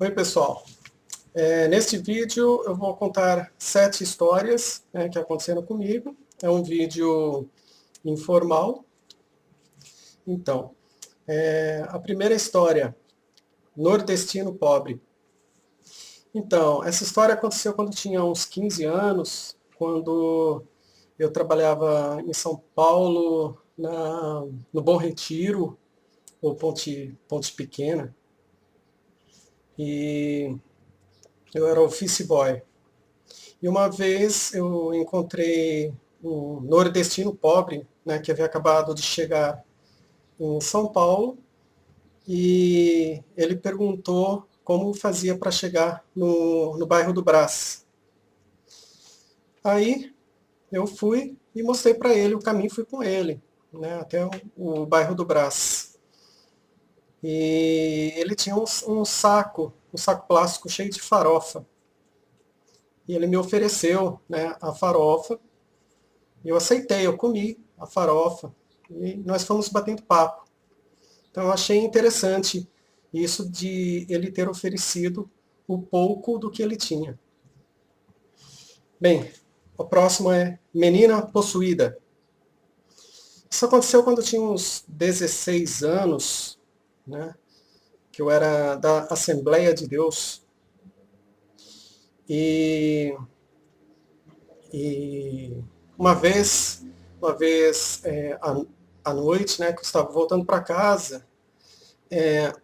Oi, pessoal. Neste vídeo eu vou contar 7 histórias, que aconteceram comigo. É um vídeo informal. Então, a primeira história, nordestino pobre. Então, essa história aconteceu quando eu tinha uns 15 anos, quando eu trabalhava em São Paulo, no Bom Retiro, ou Ponte Pequena, e eu era office boy. E uma vez eu encontrei um nordestino pobre, que havia acabado de chegar em São Paulo, e ele perguntou como fazia para chegar no bairro do Brás. Aí eu fui e mostrei para ele o caminho, fui com ele, até o bairro do Brás. E ele tinha um saco plástico cheio de farofa. E ele me ofereceu, a farofa. Eu aceitei, eu comi a farofa e nós fomos batendo papo. Então eu achei interessante isso de ele ter oferecido o pouco do que ele tinha. Bem, o próximo é Menina Possuída. Isso aconteceu quando eu tinha uns 16 anos, que eu era da Assembleia de Deus. E, e uma vez à noite, que eu estava voltando para casa,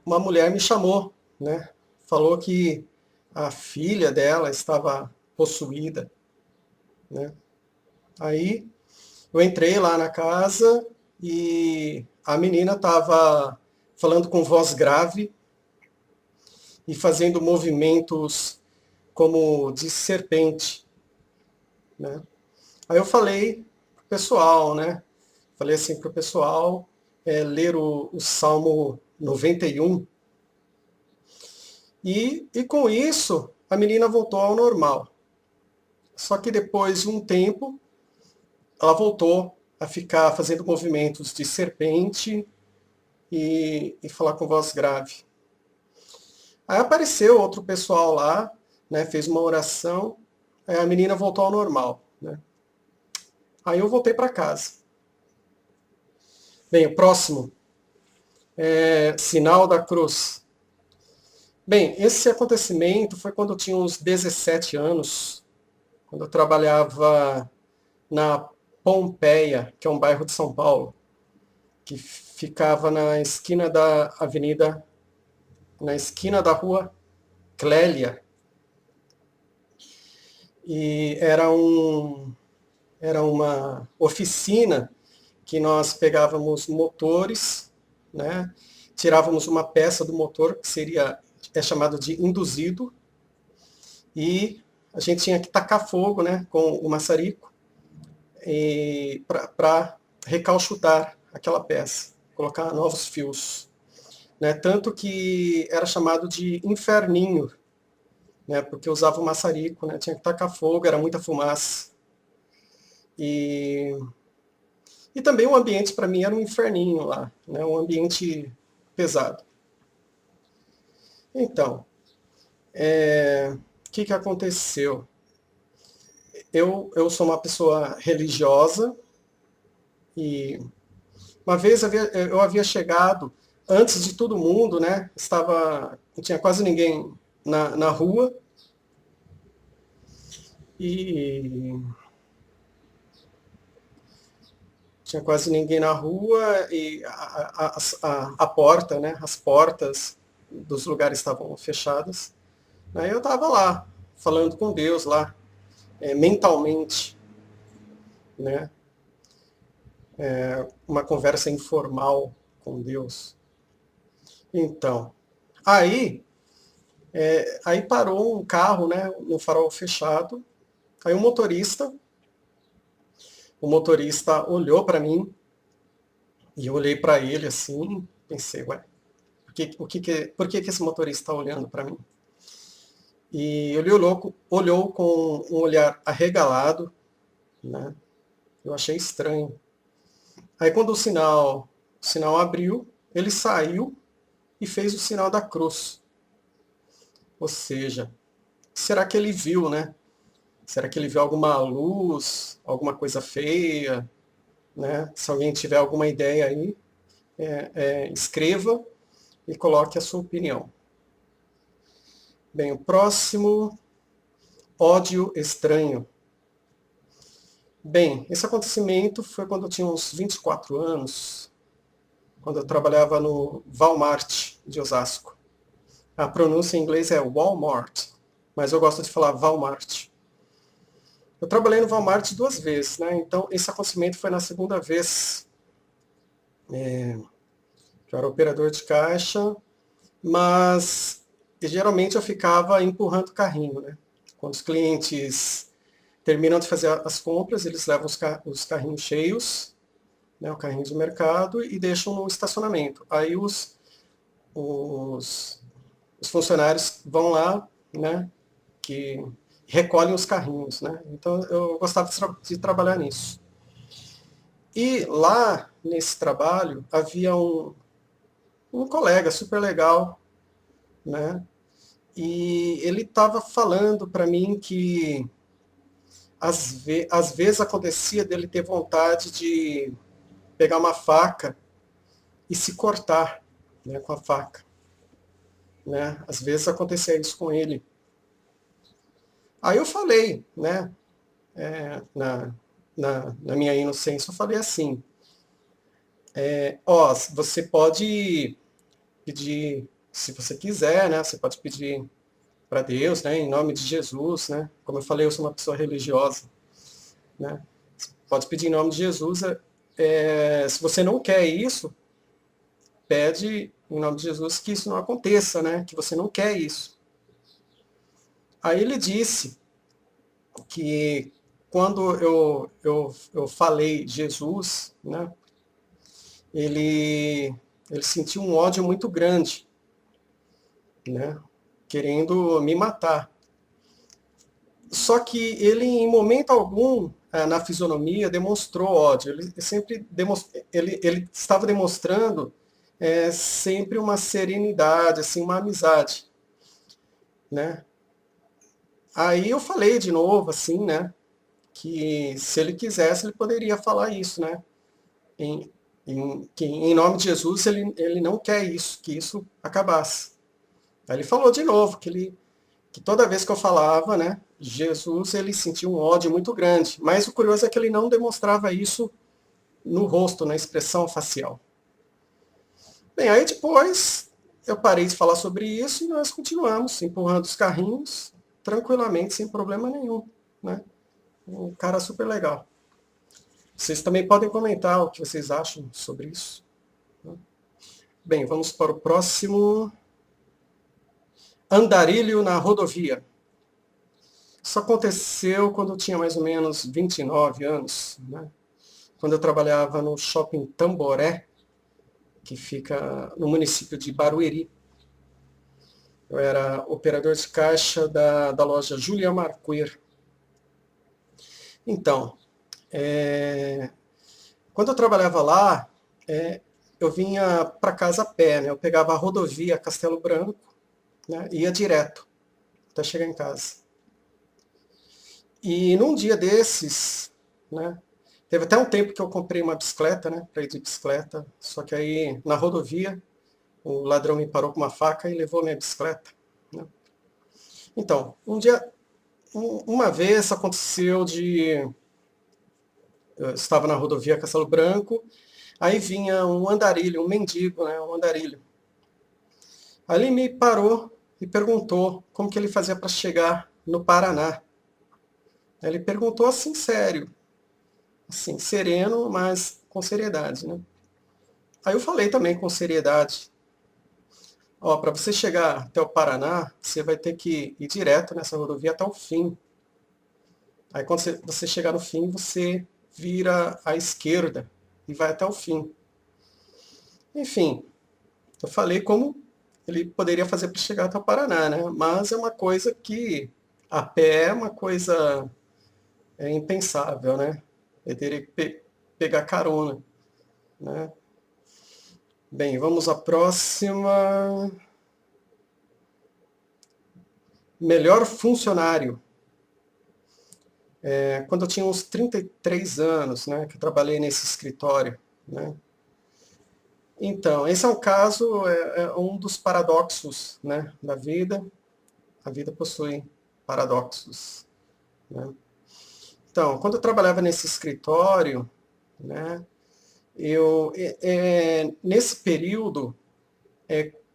uma mulher me chamou, falou que a filha dela estava possuída, né? Aí eu entrei lá na casa e a menina estava falando com voz grave e fazendo movimentos como de serpente, né? Aí eu falei pro pessoal, falei assim pro pessoal ler o Salmo 91. E com isso, a menina voltou ao normal. Só que depois de um tempo, ela voltou a ficar fazendo movimentos de serpente e falar com voz grave. Aí apareceu outro pessoal lá, fez uma oração, aí a menina voltou ao normal, né? Aí eu voltei para casa. Bem, o próximo é Sinal da Cruz. Bem, esse acontecimento foi quando eu tinha uns 17 anos, quando eu trabalhava na Pompeia, que é um bairro de São Paulo, que ficava na esquina da avenida, na esquina da rua Clélia. E era uma oficina que nós pegávamos motores, tirávamos uma peça do motor, que é chamado de induzido, e a gente tinha que tacar fogo, com o maçarico, para recauchutar aquela peça, colocar novos fios. Tanto que era chamado de inferninho, porque usava o maçarico, tinha que tacar fogo, era muita fumaça. E também o ambiente para mim era um inferninho lá, um ambiente pesado. Então, o que aconteceu? Eu sou uma pessoa religiosa e uma vez eu havia chegado antes de todo mundo, não tinha quase ninguém na rua e tinha quase ninguém na rua e a porta, as portas dos lugares estavam fechadas. Aí eu estava lá, falando com Deus lá, mentalmente, uma conversa informal com Deus. Então, aí parou um carro, no farol fechado, aí o motorista olhou para mim, e eu olhei para ele assim, pensei, ué, por que esse motorista está olhando para mim? E ele olhou com um olhar arregalado, eu achei estranho. Aí quando o sinal abriu, ele saiu e fez o sinal da cruz. Ou seja, o que será que ele viu, né? Será que ele viu alguma luz, alguma coisa feia, né? Se alguém tiver alguma ideia aí, escreva e coloque a sua opinião. Bem, o próximo, ódio estranho. Bem, esse acontecimento foi quando eu tinha uns 24 anos, quando eu trabalhava no Walmart de Osasco. A pronúncia em inglês é Walmart, mas eu gosto de falar Walmart. Eu trabalhei no Walmart 2 vezes, né? Então esse acontecimento foi na segunda vez, que eu era operador de caixa, mas geralmente eu ficava empurrando o carrinho, né? Quando os clientes terminam de fazer as compras, eles levam os carrinhos cheios, né, o carrinho de mercado, e deixam no estacionamento. Aí os, os funcionários vão lá, né, que recolhem os carrinhos, né? Então eu gostava de trabalhar nisso. E lá nesse trabalho havia um colega super legal, né? E ele estava falando para mim que às vezes acontecia dele ter vontade de pegar uma faca e se cortar, né, com a faca, né? Às vezes acontecia isso com ele. Aí eu falei, né, na minha inocência, eu falei assim, ó, você pode pedir, se você quiser, né, você pode pedir para Deus, né, em nome de Jesus, né? Como eu falei, eu sou uma pessoa religiosa, né? Pode pedir em nome de Jesus. Se você não quer isso, pede em nome de Jesus que isso não aconteça, né? Que você não quer isso. Aí ele disse que quando eu falei Jesus, né? Ele, ele sentiu um ódio muito grande, né? Querendo me matar. Só que ele, em momento algum, na fisionomia, demonstrou ódio. Ele estava demonstrando sempre uma serenidade, assim, uma amizade, né? Aí eu falei de novo, assim, né? Que se ele quisesse, ele poderia falar isso, né? Que em nome de Jesus ele não quer isso, que isso acabasse. Aí ele falou de novo que toda vez que eu falava, né, Jesus, ele sentia um ódio muito grande. Mas o curioso é que ele não demonstrava isso no rosto, na expressão facial. Bem, aí depois eu parei de falar sobre isso e nós continuamos empurrando os carrinhos tranquilamente, sem problema nenhum, né? Um cara super legal. Vocês também podem comentar o que vocês acham sobre isso. Bem, vamos para o próximo. Andarilho na rodovia. Isso aconteceu quando eu tinha mais ou menos 29 anos, né? Quando eu trabalhava no shopping Tamboré, que fica no município de Barueri. Eu era operador de caixa da loja Julia Marquer. Então, quando eu trabalhava lá, eu vinha para casa a pé, né? Eu pegava a rodovia Castelo Branco, né? Ia direto até chegar em casa. E num dia desses, né? Teve até um tempo que eu comprei uma bicicleta, né? Para ir de bicicleta. Só que aí na rodovia o ladrão me parou com uma faca e levou minha bicicleta, né? Então, uma vez aconteceu eu estava na rodovia Castelo Branco, aí vinha um andarilho, um mendigo, né? Um andarilho. Aí ele me parou e perguntou como que ele fazia para chegar no Paraná. Ele perguntou assim, sério, assim, sereno, mas com seriedade, né? Aí eu falei também com seriedade, ó, para você chegar até o Paraná, você vai ter que ir direto nessa rodovia até o fim. Aí quando você chegar no fim, você vira à esquerda e vai até o fim. Enfim, eu falei como ele poderia fazer para chegar até o Paraná, né? Mas é uma coisa que a pé é uma coisa impensável, né? Ele teria que pegar carona, né? Bem, vamos à próxima. melhor funcionário. Quando eu tinha uns 33 anos, né, que eu trabalhei nesse escritório, né. Então, esse é um caso, é um dos paradoxos, né, da vida. A vida possui paradoxos, né. Então, quando eu trabalhava nesse escritório, né, nesse período,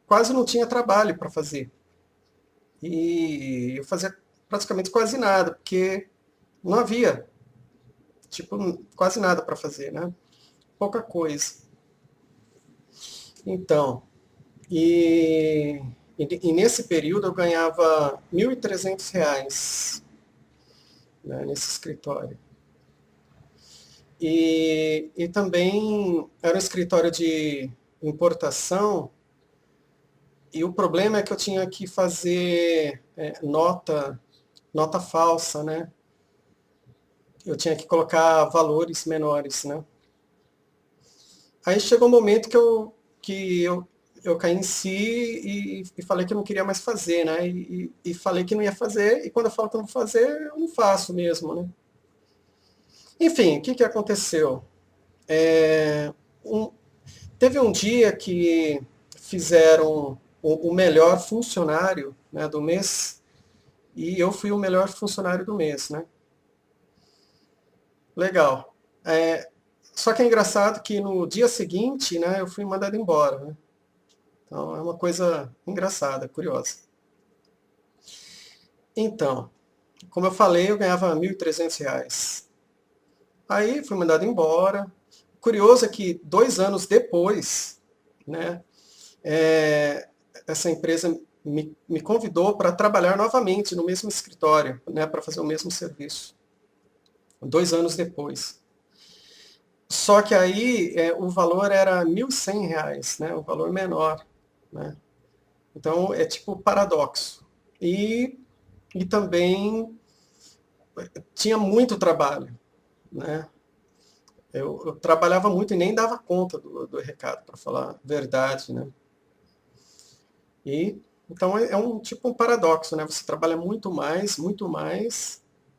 quase não tinha trabalho para fazer. E eu fazia praticamente quase nada, porque não havia, tipo, quase nada para fazer, né? Pouca coisa. Então, e nesse período eu ganhava R$ 1.300, né, nesse escritório. E também era um escritório de importação, e o problema é que eu tinha que fazer nota falsa, né? Eu tinha que colocar valores menores, né? Aí chegou um momento que eu caí em si e falei que eu não queria mais fazer, né? E falei que não ia fazer, e quando eu falo que eu não vou fazer, eu não faço mesmo, né? Enfim, o que que aconteceu? É, um- Teve um dia que fizeram o melhor funcionário, né, do mês, e eu fui o melhor funcionário do mês, né? Legal. É, Só que é engraçado que no dia seguinte, né, eu fui mandado embora, né? Então é uma coisa engraçada, curiosa. Então, como eu falei, eu ganhava R$ 1.300. Aí fui mandado embora. Curioso é que 2 anos depois, né, é, essa empresa me convidou para trabalhar novamente no mesmo escritório, né, para fazer o mesmo serviço. 2 anos depois. Só que aí o valor era R$ 1.100, né, o valor menor, né? Então é tipo paradoxo. E também tinha muito trabalho, né? Eu trabalhava muito e nem dava conta do recado, para falar a verdade, né? E então é um tipo um paradoxo, né? Você trabalha muito mais,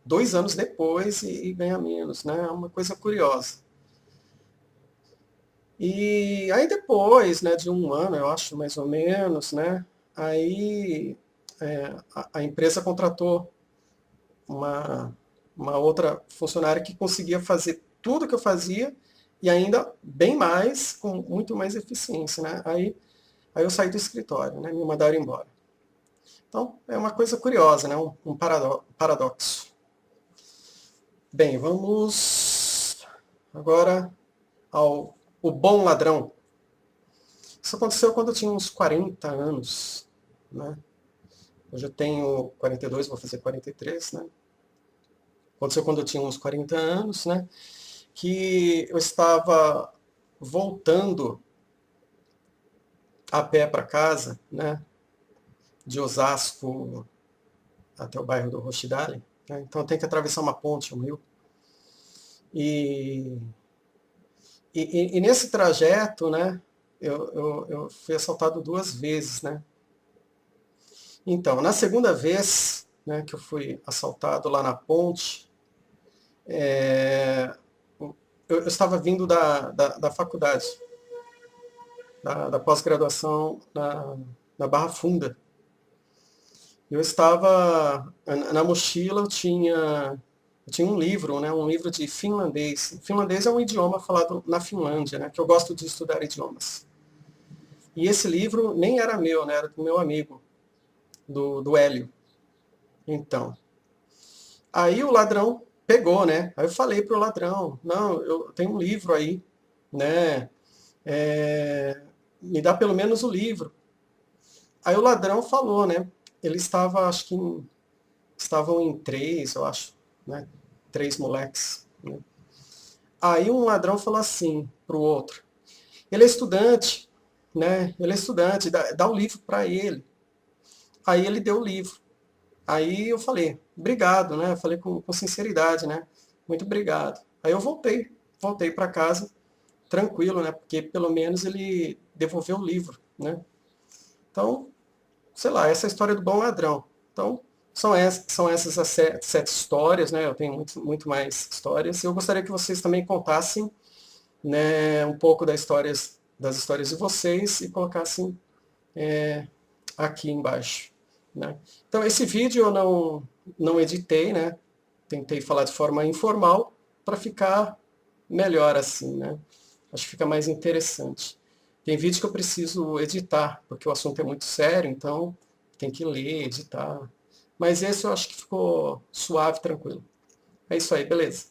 2 anos depois e ganha menos, né? É uma coisa curiosa. E aí depois, né, de um ano, eu acho mais ou menos, né? Aí a empresa contratou uma, uma outra funcionária que conseguia fazer tudo que eu fazia e ainda bem mais, com muito mais eficiência, né? Aí eu saí do escritório, né? Me mandaram embora. Então, é uma coisa curiosa, né? Um paradoxo. Bem, vamos agora ao o bom ladrão. Isso aconteceu quando eu tinha uns 40 anos, né? Hoje eu tenho 42, vou fazer 43, né? Aconteceu quando eu tinha uns 40 anos, né? Que eu estava voltando a pé para casa, né? De Osasco até o bairro do Rochdale, né? Então eu tenho que atravessar uma ponte, um rio. E, e nesse trajeto, né? Eu fui assaltado 2 vezes, né? Então, na segunda vez, né, que eu fui assaltado lá na ponte, é, eu estava vindo da faculdade, da pós-graduação na Barra Funda. Eu estava, na mochila eu tinha um livro, né, um livro de finlandês. Finlandês é um idioma falado na Finlândia, né, que eu gosto de estudar idiomas. E esse livro nem era meu, né, era do meu amigo, do Hélio. Então, aí o ladrão pegou, né? Aí eu falei pro ladrão, não, eu tenho um livro aí, né? Me dá pelo menos o livro. Aí o ladrão falou, né? Ele estava, acho que estavam em três, eu acho, né? 3 moleques, né? Aí um ladrão falou assim pro outro, ele é estudante, né? Ele é estudante, dá o livro para ele. Aí ele deu o livro. Aí eu falei, obrigado, né? Eu falei com sinceridade, né? Muito obrigado. Aí eu voltei para casa, tranquilo, né? Porque pelo menos ele devolveu o livro, né? Então, sei lá, essa é a história do bom ladrão. Então, São essas as sete histórias, né? Eu tenho muito mais histórias. Eu gostaria que vocês também contassem, né, um pouco das histórias de vocês e colocassem aqui embaixo, né? Então, esse vídeo eu não editei, né? Tentei falar de forma informal para ficar melhor assim, né? Acho que fica mais interessante. Tem vídeo que eu preciso editar, porque o assunto é muito sério, então tem que ler, editar. Mas esse eu acho que ficou suave, tranquilo. É isso aí, beleza.